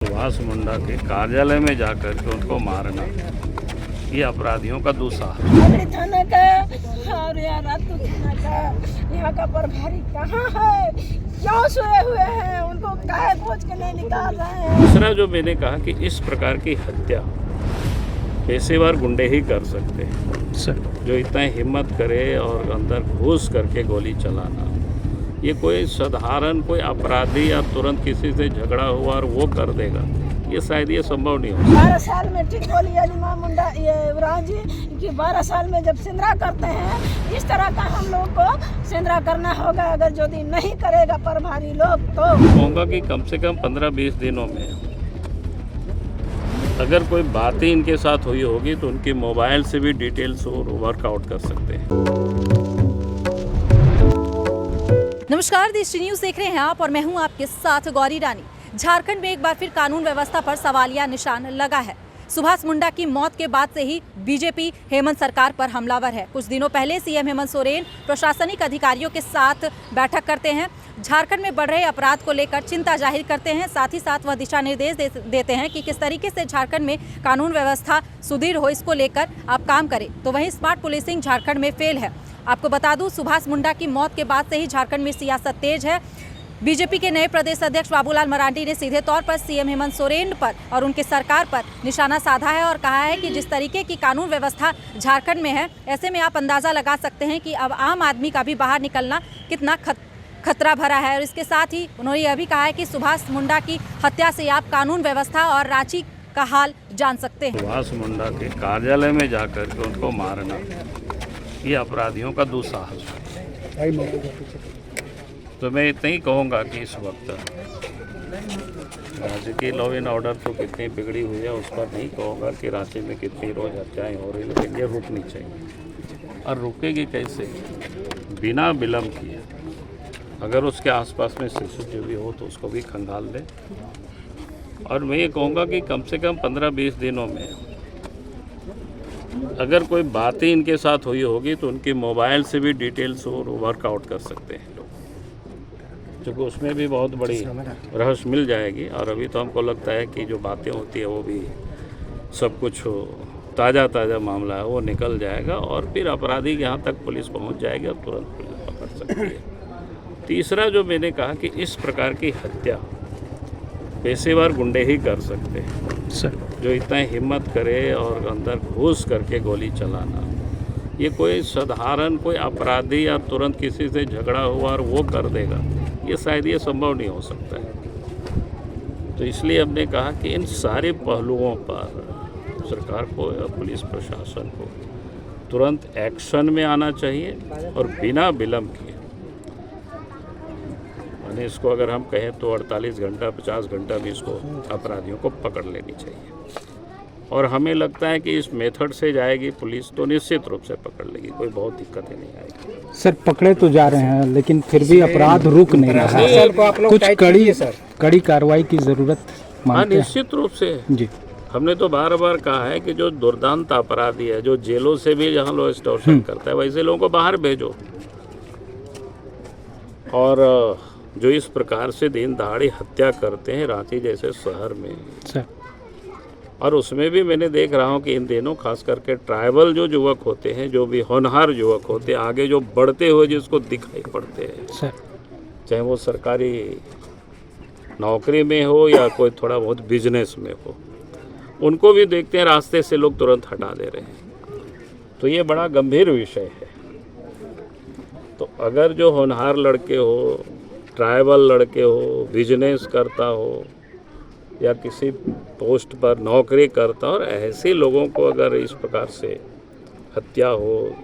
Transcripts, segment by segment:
सुभाष मुंडा के कार्यालय में जाकर के उनको मारना, ये अपराधियों का दुस्साहस। थाना का और यार रातू थाना का यहाँ का प्रभारी कहाँ है? क्यों सोए हुए हैं? उनको काहे खोज के नहीं निकाल रहे हैं? दूसरा जो मैंने कहा कि इस प्रकार की हत्या पेशेवर गुंडे ही कर सकते हैं सर। जो इतना हिम्मत करे और अंदर घुस करके गोली चलाना, ये कोई साधारण कोई अपराधी या तुरंत किसी से झगड़ा हुआ और वो कर देगा, ये शायद ये संभव नहीं हो। 12 साल में ठीक बोली अलीमा मुंडा ये युवराज जी कि 12 साल में जब सिंदरा करते हैं, इस तरह का हम लोग को सिंदरा करना होगा। अगर जो दिन नहीं करेगा प्रभारी लोग तो कहूँगा कि कम से कम 15-20 दिनों में अगर कोई बातें इनके साथ हुई होगी तो उनके मोबाइल से भी डिटेल्स वर्कआउट कर सकते हैं। नमस्कार, देश न्यूज़ देख रहे हैं आप और मैं हूं आपके साथ गौरी रानी। झारखंड में एक बार फिर कानून व्यवस्था पर सवालिया निशान लगा है। सुभाष मुंडा की मौत के बाद से ही बीजेपी हेमंत सरकार पर हमलावर है। कुछ दिनों पहले सीएम हेमंत सोरेन प्रशासनिक अधिकारियों के साथ बैठक करते हैं, झारखंड में बढ़ रहे अपराध को लेकर चिंता जाहिर करते हैं। साथ ही साथ वह दिशा निर्देश देते हैं कि किस तरीके से झारखंड में कानून व्यवस्था सुदृढ़ हो, इसको लेकर आप काम करें। तो वहीं स्मार्ट पुलिसिंग झारखंड में फेल है। आपको बता दूं, सुभाष मुंडा की मौत के बाद से ही झारखंड में सियासत तेज है। बीजेपी के नए प्रदेश अध्यक्ष बाबूलाल मरांडी ने सीधे तौर पर सीएम हेमंत सोरेन पर और उनकी सरकार पर निशाना साधा है और कहा है कि जिस तरीके की कानून व्यवस्था झारखंड में है, ऐसे में आप अंदाज़ा लगा सकते हैं कि अब आम आदमी का भी बाहर निकलना कितना खतरा भरा है। और इसके साथ ही उन्होंने यह भी कहा है कि सुभाष मुंडा की हत्या से आप कानून व्यवस्था और रांची का हाल जान सकते हैं। सुभाष मुंडा के कार्यालय में जाकर के उनको मारना, ये अपराधियों का दुस्साहस है। तो मैं इतना ही कहूँगा कि इस वक्त राज्य की लॉ एंड ऑर्डर तो कितनी बिगड़ी हुई है, उस पर नहीं कहूँगा कि रांची में कितनी रोज हत्याएँ हो रही, लेकिन ये रुकनी चाहिए। और रुकेगी कैसे? बिना विलम्ब किए अगर उसके आसपास में शिशु भी हो तो उसको भी खंगाल दे। और मैं ये कहूँगा कि कम से कम 15-20 दिनों में अगर कोई बातें इनके साथ हुई होगी तो उनके मोबाइल से भी डिटेल्स वर्कआउट कर सकते हैं लोग, क्योंकि उसमें भी बहुत बड़ी रहस्य मिल जाएगी। और अभी तो हमको लगता है कि जो बातें होती है वो भी सब कुछ ताज़ा मामला है, वो निकल जाएगा और फिर अपराधी के यहाँ तक पुलिस पहुँच जाएगी और तुरंत पुलिस पकड़ सकती है। तीसरा जो मैंने कहा कि इस प्रकार की हत्या पेशेवर गुंडे ही कर सकते हैं सर। जो इतना हिम्मत करे और अंदर घुस करके गोली चलाना, ये कोई साधारण कोई अपराधी या तुरंत किसी से झगड़ा हुआ और वो कर देगा, ये शायद ये संभव नहीं हो सकता है। तो इसलिए हमने कहा कि इन सारे पहलुओं पर सरकार को या पुलिस प्रशासन को तुरंत एक्शन में आना चाहिए और बिना विलम्ब किए, यानी इसको अगर हम कहें तो 48 घंटा 50 घंटा भी इसको अपराधियों को पकड़ लेनी चाहिए। और हमें लगता है कि इस मेथड से जाएगी पुलिस तो निश्चित रूप से पकड़ लेगी, कोई बहुत दिक्कत ही नहीं आएगी। सर पकड़े तो जा रहे हैं लेकिन फिर भी अपराध रुक नहीं रहा है। कुछ कड़ी कार्रवाई की जरूरत मानते हैं? निश्चित रूप से जी। हमने तो बार बार कहा है कि जो दुर्दांत अपराधी है, जो जेलों से भी जहाँ लोग एक्सटॉर्शन करता है, वैसे लोगों को बाहर भेजो। और जो इस प्रकार से दिन दहाड़ी हत्या करते हैं रांची जैसे शहर में सर, और उसमें भी मैंने देख रहा हूँ कि इन दिनों खास करके ट्राइबल जो युवक होते हैं, जो भी होनहार युवक होते हैं, आगे जो बढ़ते हुए जिसको दिखाई पड़ते हैं सर, चाहे वो सरकारी नौकरी में हो या कोई थोड़ा बहुत बिजनेस में हो, उनको भी देखते हैं रास्ते से लोग तुरंत हटा दे रहे हैं। तो ये बड़ा गंभीर विषय है। तो अगर जो होनहार लड़के हो, ट्राइबल लड़के हो, बिजनेस करता हो या किसी पोस्ट पर नौकरी करता हो, और ऐसे लोगों को अगर इस प्रकार से हत्या हो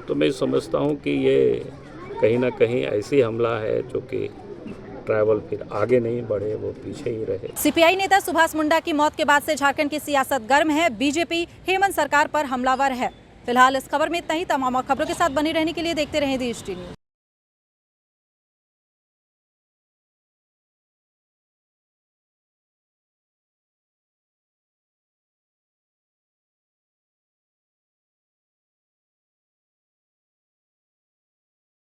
तो मैं समझता हूँ कि ये कहीं ना कहीं ऐसी हमला है जो कि ट्राइबल फिर आगे नहीं बढ़े, वो पीछे ही रहे। सीपीआई नेता सुभाष मुंडा की मौत के बाद से झारखंड की सियासत गर्म है। बीजेपी हेमंत सरकार पर हमलावर है। फिलहाल इस खबर में इतना ही। तमाम खबरों के साथ बने रहने के लिए देखते रहें देश न्यूज़।